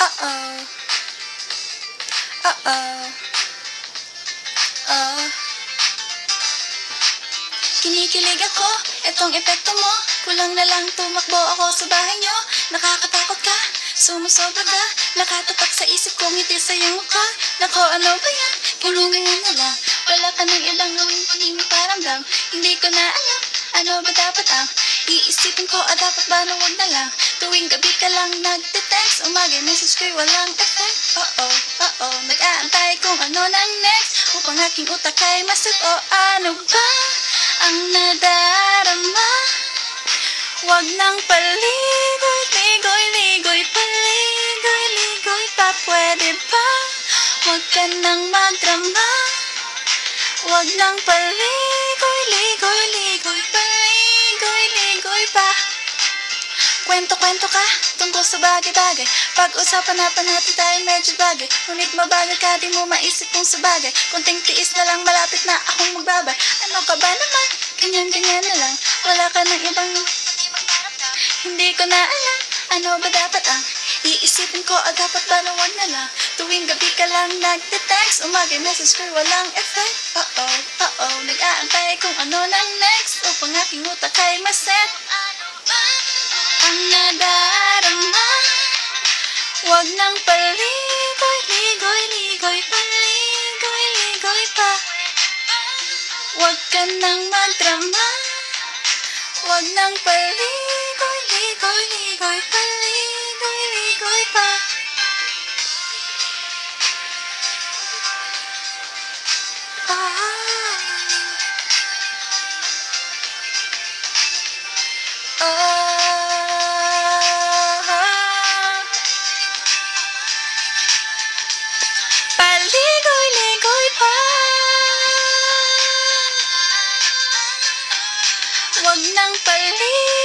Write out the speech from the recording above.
Uh-oh. Uh-oh. Oh. Kinikilig ako, etong epekto mo. Kulang na lang tumakbo ako sa bahay nyo. Nakakatakot ka, sumusobra ka. Nakatapak sa isip ko, ngiti sa iyong mukha. Nako, ano ba yan? Ganyan-ganyan na lang. Wala ka ng ilang gawing paging paramdam. Hindi ko na alam, ano ba dapat ang iisipin ko, dapat ba na wag na lang. Tuwing gabi ka lang nagte-text, umaga message ko'y walang effect. Oo, nag-aantay kung ano nang next, upang aking utak ay masit. O ano ba ang nadarama? Wag nang paligoy, ligoy, ligoy, paligoy, ligoy pa, pwede ba? Wag ka nang magdrama. Wag nang paligoy, ligoy, ligoy, paligoy, ligoy pa. Kwento-kwento ka tungkol sa bagay-bagay. Pag-usapan natin tayo medyo bagay. Ngunit mabagal ka, di mo maisip kung sa bagay. Kunting tiis na lang, malapit na akong magbabay. Ano ka ba naman? Ganyan-ganyan na lang. Wala ka ng ibang hindi ko na alam. Ano ba dapat ang iisipin ko, dapat ba na wag na lang. Tuwing gabi ka lang nagte-text, umaga message ko'y walang effect. Oo, nag-aantay kung ano nang next, upang aking utak ay maset. Ang nadarama, wag nang paligoy, ligoy, ligoy, paligoy, ligoy pa. Wag ka nang magdrama. Wag nang paligoy, ligoy, ligoy, paligoy, ligoy pa. Paligoy-ligoy pa. Wag nang paligoy.